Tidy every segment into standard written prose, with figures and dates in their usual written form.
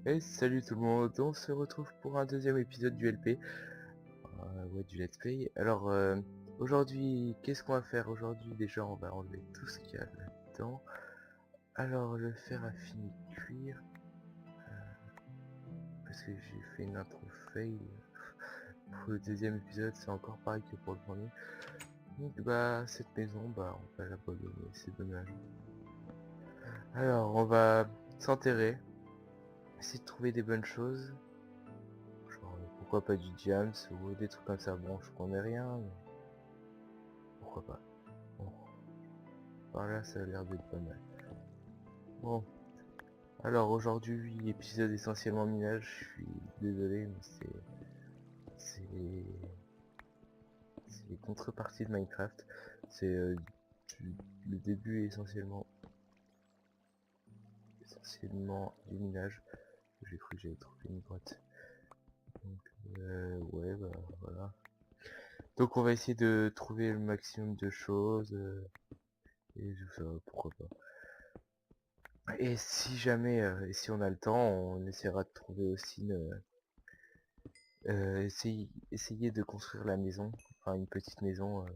Et salut tout le monde, on se retrouve pour un deuxième épisode du LP. Ouais, du Let's Play. Alors, aujourd'hui, qu'est-ce qu'on va faire aujourd'hui? Déjà, on va enlever tout ce qu'il y a là-dedans. Alors, le fer a fini de cuire. Parce que j'ai fait une intro fail. Pour le deuxième épisode, c'est encore pareil que pour le premier. Donc, bah, cette maison, bah, on va l'abandonner, c'est dommage. Alors, on va s'enterrer. Essayer de trouver des bonnes choses. Genre, pourquoi pas du jams ou des trucs comme ça. Bon, je connais rien, mais pourquoi pas. Bon, par là, ça a l'air d'être pas mal. Bon, alors aujourd'hui, épisode essentiellement minage. Je suis désolé, mais c'est les contreparties de Minecraft. C'est le début est essentiellement du minage. J'ai cru que j'avais trouvé une grotte. Donc, ouais, bah voilà. Donc on va essayer de trouver le maximum de choses et tout ça, pourquoi pas. Et si jamais, et si on a le temps, on essaiera de trouver aussi essayer de construire la maison, enfin une petite maison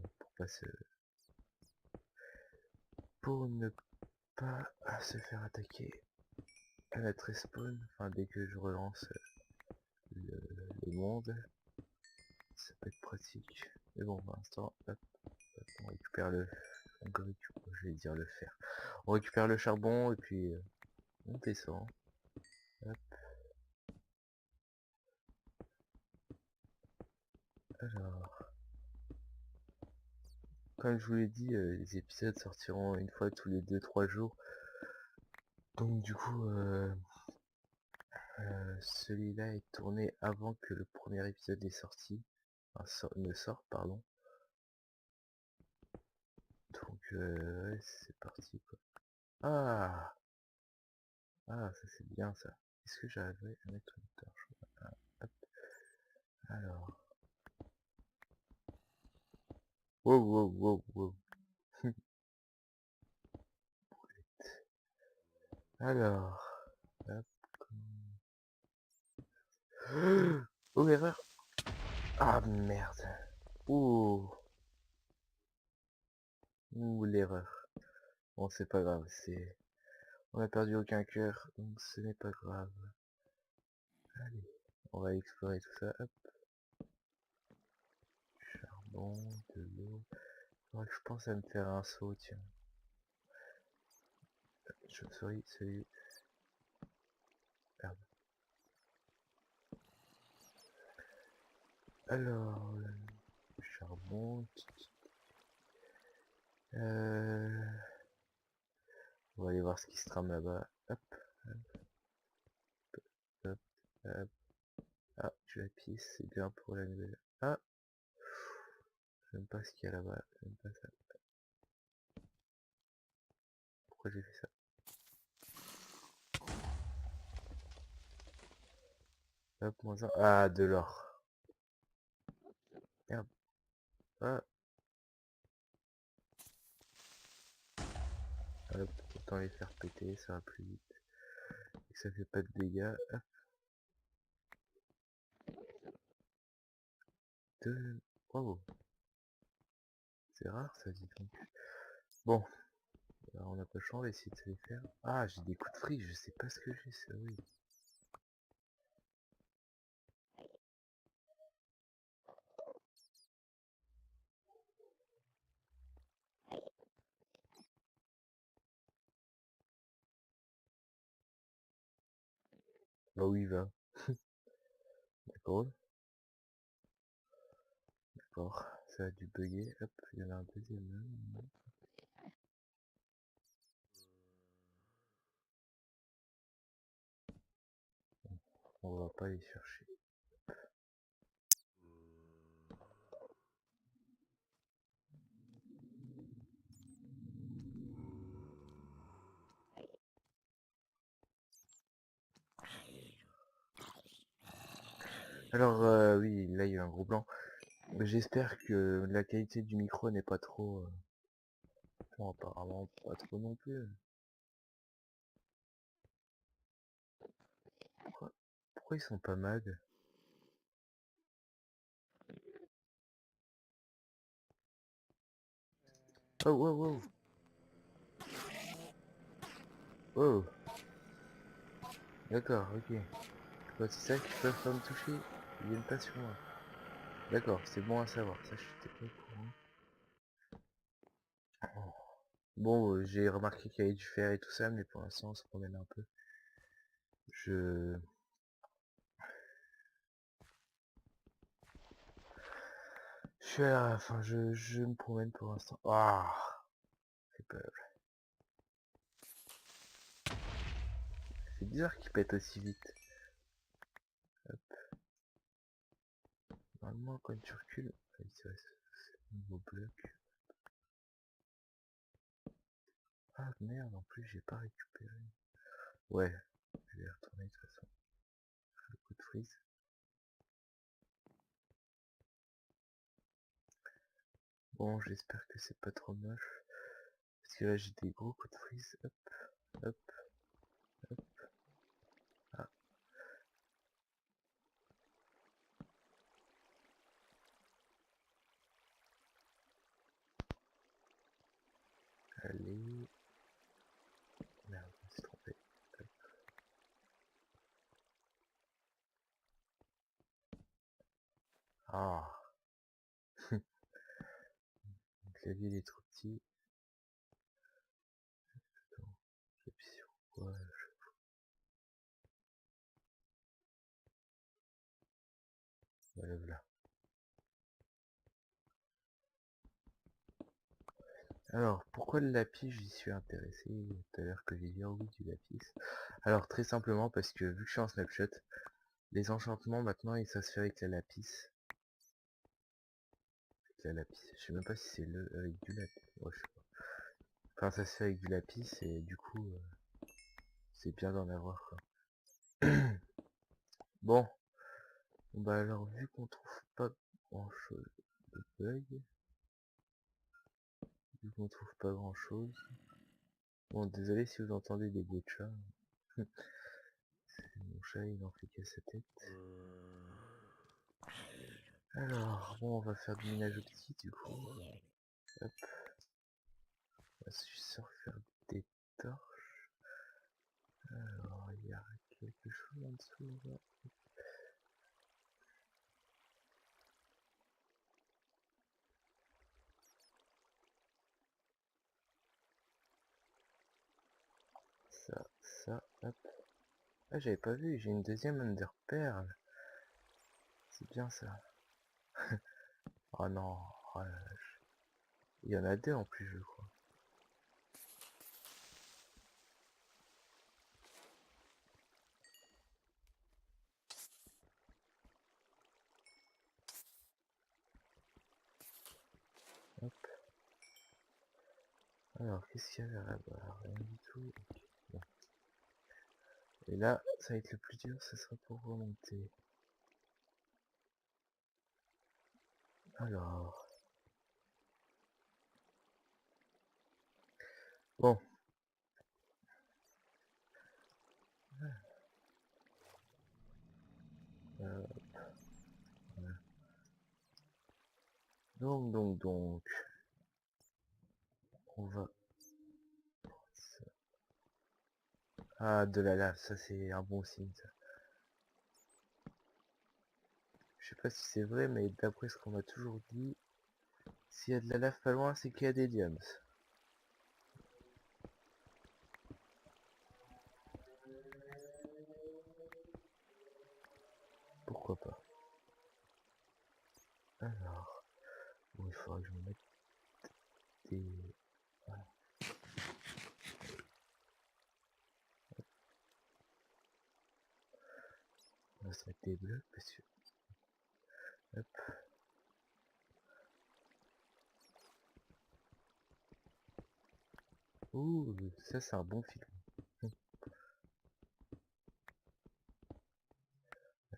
pour ne pas se faire attaquer à notre respawn, enfin dès que je relance le, le monde, ça peut être pratique. Mais bon, pour l'instant, hop, on récupère je vais dire le fer. On récupère le charbon et puis on descend. Hop, alors, comme je vous l'ai dit, les épisodes sortiront une fois tous les 2-3 jours. Donc du coup, celui-là est tourné avant que le premier épisode est sorti. Enfin, ne sorte, pardon. Donc ouais, c'est parti quoi. Ah, ça c'est bien ça. Est-ce que j'arriverai à mettre une torche? Hop. Alors. Wow, wow, wow, wow. Alors. Hop. Oh, erreur. Ah merde. Ouh. Ouh, l'erreur. Bon, c'est pas grave, on a perdu aucun cœur, donc ce n'est pas grave. Allez, on va explorer tout ça. Hop, charbon, de l'eau. Faudrait que je pense à me faire un seau, tiens. Chauve-souris, salut. Merde. Alors, le charbon. Euh... On va aller voir ce qui se trame là-bas. Hop, hop, hop. Ah, tu la pisse, c'est bien pour la nouvelle. Ah, j'aime pas ce qu'il y a là-bas. J'aime pas ça. Pourquoi j'ai fait ça? Hop, moins un. Ah, de l'or. Merde. Ah, hop, autant les faire péter, ça va plus vite. Et ça fait pas de dégâts. Hop, deux. Bravo. C'est rare ça, dit donc. Bon, alors on n'a pas le choix, on va essayer de se les faire. Ah, j'ai des coups de fric, je sais pas ce que j'ai, ça, oui. Bah oui, va. D'accord, d'accord. Ça a dû bugger. Hop, il y en a un deuxième là. On va pas les chercher. Alors, oui, là il y a eu un gros blanc. J'espère que la qualité du micro n'est pas trop... bon, apparemment pas trop non plus. pourquoi ils sont pas mag? Oh, wow, wow. Oh. D'accord, ok. Quand c'est ça qu'ils peuvent pas me toucher, ils viennent pas sur moi. D'accord, c'est bon à savoir, ça je suis pas au courant. Oh. Bon, j'ai remarqué qu'il y avait du fer et tout ça, mais pour l'instant on se promène un peu. Je... Je suis à la... Enfin, je me promène pour l'instant. Ah, c'est peur. C'est bizarre qu'il pète aussi vite. Hop. Normalement, quand tu recules... Ah, c'est un nouveau bloc. Ah merde, en plus j'ai pas récupéré. Ouais, je vais y retourner de toute façon. Le coup de freeze. Bon, j'espère que c'est pas trop moche. Parce que là j'ai des gros coups de freeze. Hop, hop, hop. Ah, allez. Merde, je me suis trompé. Hop. Ah, le clavier il est trop petit. Attends, j'appuie sur quoi? Voilà, voilà. Alors, pourquoi le lapis, j'y suis intéressé tout à l'heure que j'ai dit oh oui du lapis. Alors, très simplement parce que vu que je suis en snapshot, les enchantements maintenant, ça se fait avec la lapis. Avec la lapis. Je sais même pas si c'est le avec du lapis. Ouais, je sais pas. Enfin, ça se fait avec du lapis et du coup, c'est bien d'en avoir quoi. Bon, bah alors vu qu'on trouve pas grand chose de bug, vu qu'on trouve pas grand chose. Bon, désolé si vous entendez des bruits de chat. Mon chat il en fait qu'à sa tête. Alors, bon, on va faire du ménage au petit du coup. Hop, on va juste faire des torches. Alors, il y a quelque chose en dessous là. Ça, hop. Ah, j'avais pas vu, j'ai une deuxième Ender Pearl. C'est bien ça. Oh non, oh la vache. Il y en a deux en plus, je crois. Hop. Alors, qu'est-ce qu'il y a là-bas? Rien du tout. Ok, bon. Et là, ça va être le plus dur, ce sera pour remonter. Alors. Bon. Euh, voilà. Donc. On va... Ah, de la lave, ça c'est un bon signe ça. Je sais pas si c'est vrai, mais d'après ce qu'on m'a toujours dit, s'il y a de la lave pas loin, c'est qu'il y a des diams. Pourquoi pas. Alors, bon, il faudra que je me mette des... Voilà. On va se mettre des bleus parce que... Hop. Ouh, ça c'est un bon film.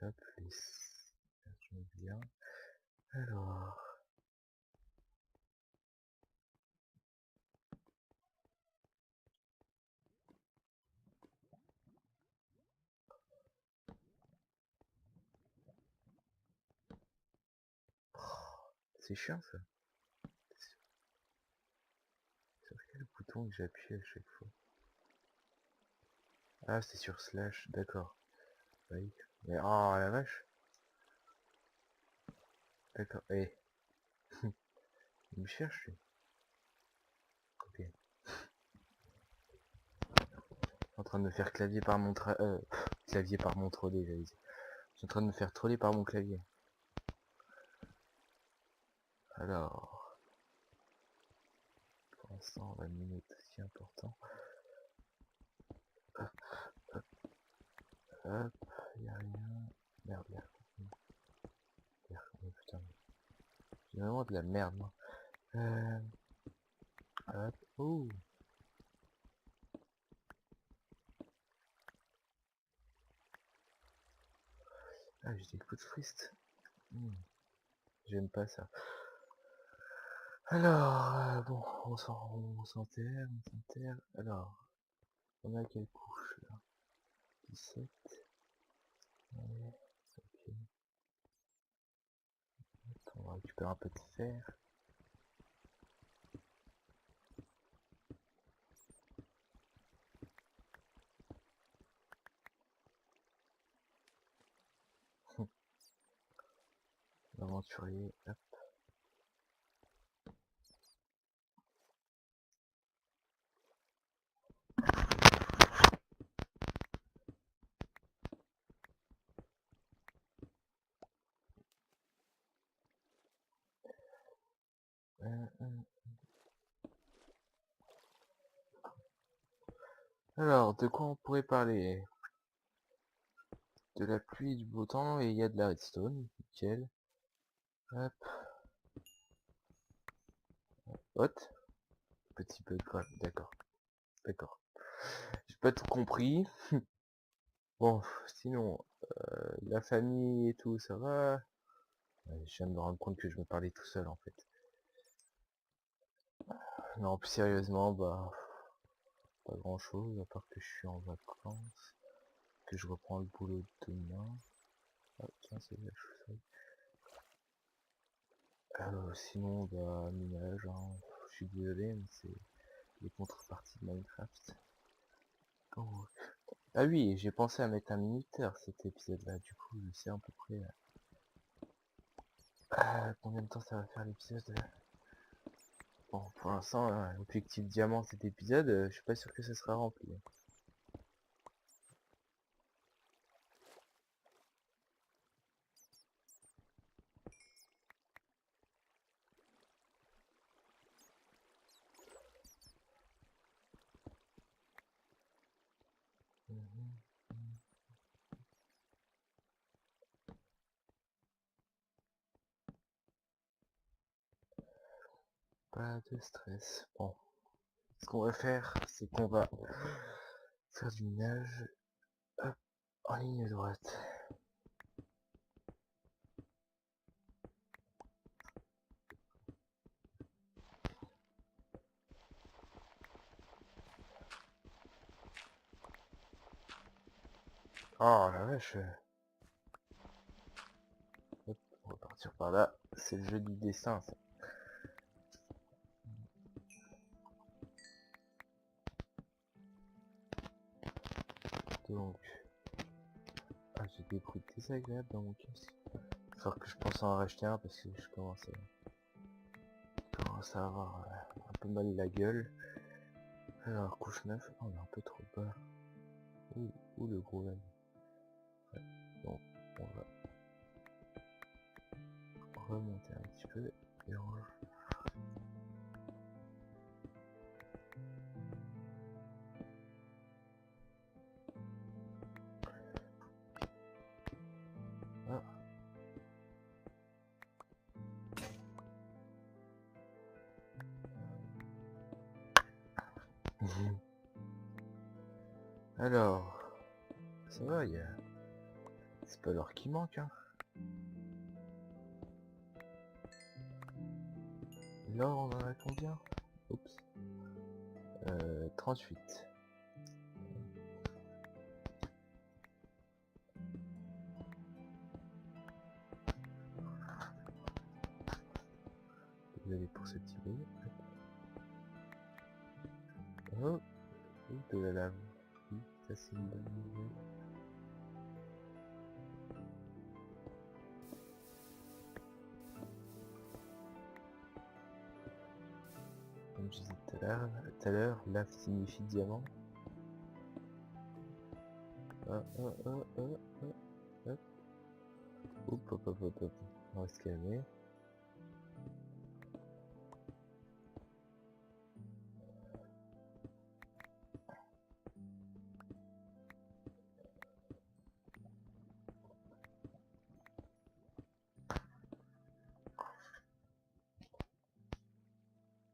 Hop, je mets bien. Alors... C'est chiant ça. Sur quel bouton que j'appuie à chaque fois? Ah, c'est sur slash, d'accord. Oui. Mais oh la vache. D'accord. Eh, il me cherche lui. Ok. En train de me faire clavier par mon clavier par mon trolley, j'allais dire. Je suis en train de me faire troller par mon clavier. Alors, pour l'instant, on va miner tout ce qui est important. Hop, hop, hop, y a rien. Merde, merde. Oh, putain. J'ai vraiment de la merde, moi. Hop, oh. Ah, j'ai des coups de frist. J'aime pas ça. Alors, bon, on s'enterre. Alors, on a quelle couche là? 17. Ouais, ok. On va récupérer un peu de fer. L'aventurier, hop. Alors, de quoi on pourrait parler? De la pluie, du beau temps, et il y a de la redstone, nickel. Hop. Hop. Petit peu de quoi, d'accord. D'accord. J'ai pas tout compris. Bon, sinon, la famille et tout, ça va. Ouais, je viens de me rendre compte que je me parlais tout seul en fait. Non, plus sérieusement, bah, pas grand chose, à part que je suis en vacances, que je reprends le boulot demain. Ah, tiens, c'est la chaussette. Sinon, bah, minage, hein. Je suis désolé, mais c'est les contreparties de Minecraft. Oh. Ah oui, j'ai pensé à mettre un minuteur cet épisode-là, du coup, je sais à peu près combien de temps ça va faire l'épisode. Bon, pour l'instant, objectif diamant cet épisode, je suis pas sûr que ça sera rempli. Pas de stress. Bon, ce qu'on va faire, c'est qu'on va faire du minage, hop, en ligne droite. Oh la vache. Hop, on va partir par là. C'est le jeu du dessin, ça. Donc, j'ai des bruits désagréables dans mon casque. Il faut que je pense à en racheter un parce que je commence à avoir un peu mal la gueule. Alors, couche 9, oh, on est un peu trop bas. Ouh, le gros laine. Ouais, bon, on va remonter un petit peu et on va... Ah. Alors, ça va, c'est pas l'or qui manque, hein. L'or, on en a combien? Oups. 38. Désolé pour ce petit bruit. Oh, oui, de la lave. Oui, ça c'est une bonne nouvelle. Comme je disais tout à l'heure, lave signifie diamant. Hop. Hop. On va se calmer.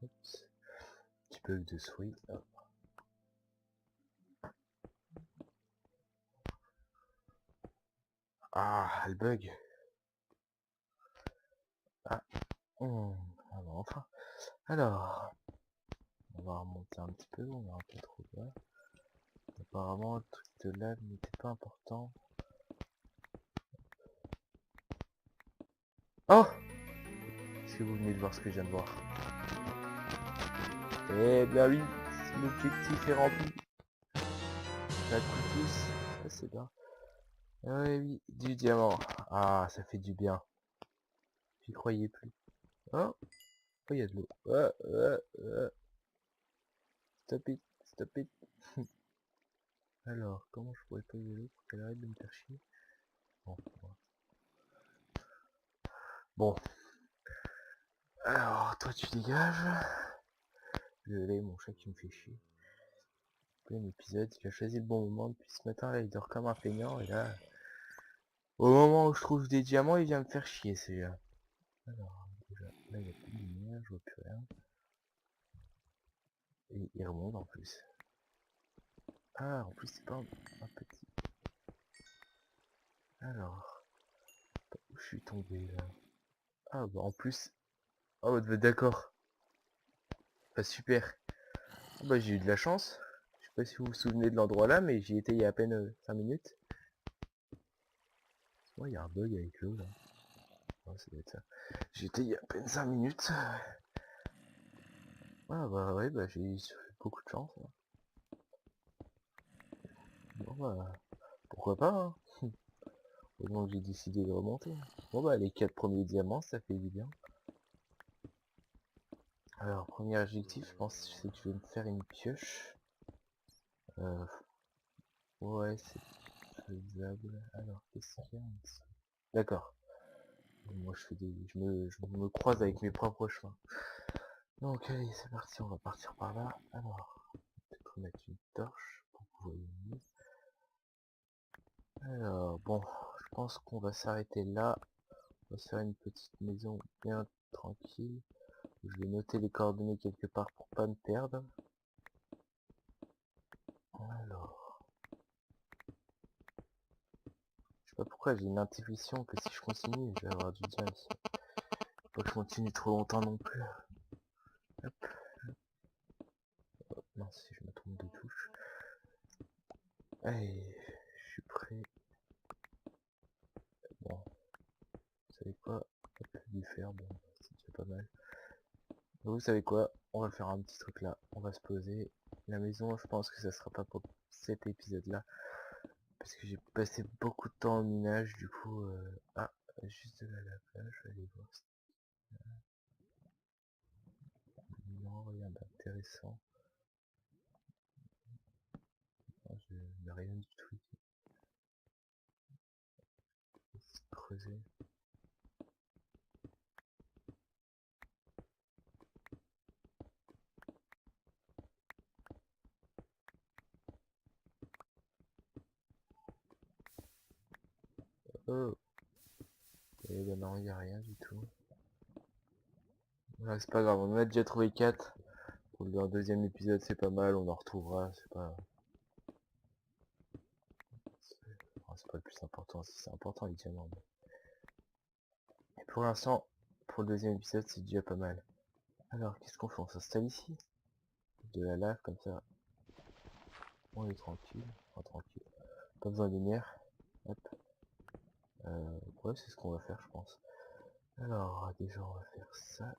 Oups. Petit bug de souris. Hop. Ah, le bug. Ah, ah bah enfin. Alors, on va remonter un petit peu, on est un peu trop bas. Apparemment, le truc de lave n'était pas important. Oh! Est-ce que vous venez de voir ce que je viens de voir? Eh bien oui, l'objectif est rempli. La tous. Ah, c'est bien. Ah oui, du diamant. Ah, ça fait du bien. J'y croyais plus. Oh, il y a de l'eau. Stop it. Alors, comment je pourrais payer l'eau pour qu'elle arrête de me faire chier? Bon. Alors, toi tu dégages. Désolé, mon chat qui me fait chier. Plein épisode, il a choisi le bon moment depuis ce matin, là il dort comme un feignant, et là... Au moment où je trouve des diamants, il vient me faire chier, celui-là. Alors, déjà, là il n'y a plus de lumière, je vois plus rien. Et il remonte en plus. Ah, en plus c'est pas un petit... Alors... Où je suis tombé, là? Ah, bah en plus... Oh, d'accord. Bah super. Ah, bah j'ai eu de la chance. Je sais pas si vous vous souvenez de l'endroit là, mais j'y étais il y a à peine 5 minutes. Ouais, il y a un bug avec l'eau, là. Oh, ça doit être ça. J'y étais il y a à peine 5 minutes. Ah bah ouais, bah j'ai eu beaucoup de chance. Hein. Bon bah, pourquoi pas, hein. Heureusement que j'ai décidé de remonter. Bon bah, les 4 premiers diamants, ça fait du bien. Alors, premier objectif, je pense, c'est que je vais me faire une pioche. Ouais, c'est faisable. Alors, qu'est-ce qu'il y a en dessous? D'accord. Moi, je me croise avec mes propres chemins. Donc, allez, c'est parti, on va partir par là. Alors, peut-être mettre une torche pour que vous voyez mieux. Alors, bon, je pense qu'on va s'arrêter là. On va se faire une petite maison bien tranquille. Je vais noter les coordonnées quelque part pour pas me perdre. Alors, je sais pas pourquoi j'ai une intuition que si je continue, je vais avoir du bien ici. Faut pas que je continue trop longtemps non plus. Hop. Oh, non, si je me trompe de touche. Allez, je suis prêt. Bon, vous savez quoi? Hop, du fer, bon, c'est déjà pas mal. Vous savez quoi? On va faire un petit truc là. On va se poser. La maison, je pense que ça sera pas pour cet épisode là. Parce que j'ai passé beaucoup de temps au minage, du coup... Ah, juste de la lave, je vais aller voir. Non, rien d'intéressant. Je n'ai rien du tout ici. Creuser. Oh! Et ben non, il n'y a rien du tout. Ouais, c'est pas grave, on en a déjà trouvé 4. Pour le deuxième épisode, c'est pas mal, on en retrouvera, c'est pas... C'est pas le plus important, si c'est important les diamants. Et pour l'instant, pour le deuxième épisode, c'est déjà pas mal. Alors, qu'est-ce qu'on fait? On s'installe ici? De la lave, comme ça. On est tranquille. Enfin, tranquille. Pas besoin de lumière. Hop. Ouais, c'est ce qu'on va faire, je pense. Alors, déjà, on va faire ça.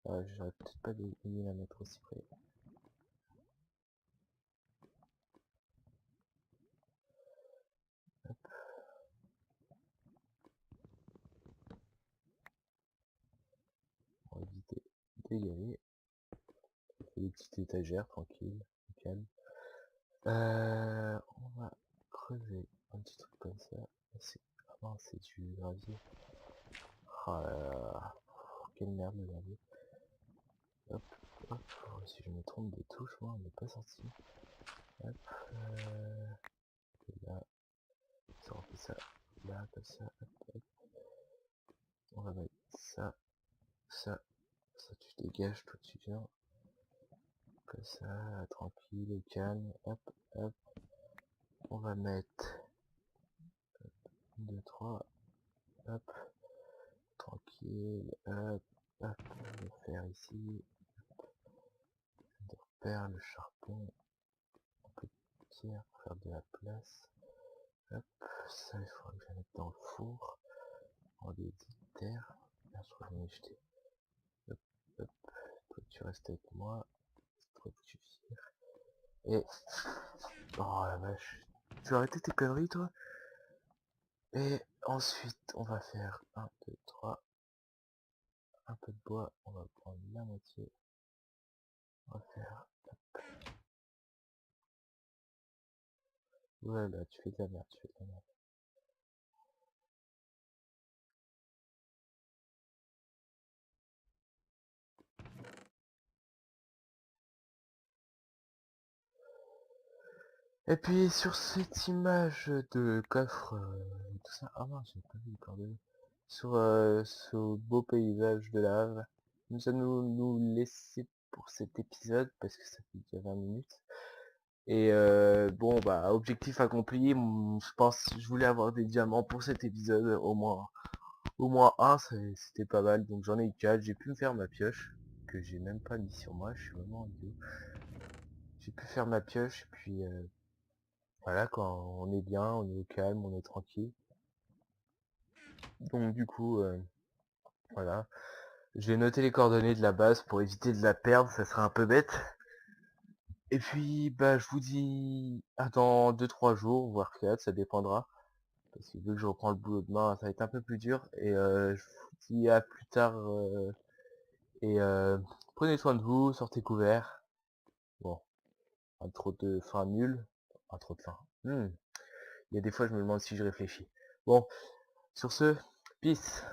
J'aurais peut-être pas dû la mettre aussi près. On va éviter d'y aller. Des petites étagères, tranquille, calme. On va creuser un petit truc comme ça. Ah non, c'est du gravier. Oh là là. Quelle merde le gravier. Hop, hop. Oh, si je me trompe de touche, moi, on n'est pas sorti. Hop, et là, ça on fait ça. Là, comme ça, hop, hop. On va mettre ça, ça, ça tu dégages, toi tu viens. Comme ça, tranquille, calme, hop, hop. On va mettre 2, 3, hop, tranquille, hop, hop, on va faire ici, de repère, le charbon, un peu de pierre pour faire de la place, hop, ça il faudra que je la mette dans le four, en des terre, là je crois que je vais jeter, hop, hop, toi tu restes avec moi, toi tu vires, et, oh la vache, tu vas arrêter tes conneries toi? Et ensuite on va faire 1, 2, 3, un peu de bois, on va prendre la moitié, on va faire, voilà, tu fais de la merde, tu fais de la merde. Et puis sur cette image de coffre, tout ça, ah non, j'ai pas vu les coordonnées. Sur ce beau paysage de lave, nous allons nous laisser pour cet épisode parce que ça fait déjà 20 minutes. Et bon bah objectif accompli, je pense je voulais avoir des diamants pour cet épisode, au moins un, c'était pas mal, donc j'en ai eu 4, j'ai pu me faire ma pioche, que j'ai même pas mis sur moi, je suis vraiment idiot. J'ai pu faire ma pioche, puis voilà, quand on est bien, on est au calme, on est tranquille. Donc du coup, voilà. Je vais noter les coordonnées de la base pour éviter de la perdre, ça serait un peu bête. Et puis, bah, je vous dis à dans 2-3 jours, voire 4, ça dépendra. Parce que vu que je reprends le boulot demain, ça va être un peu plus dur. Et je vous dis à plus tard. Et prenez soin de vous, sortez couverts. Bon, un trop de faim nul. Un trop de faim. Il y a des fois, je me demande si je réfléchis. Bon, sur ce, peace.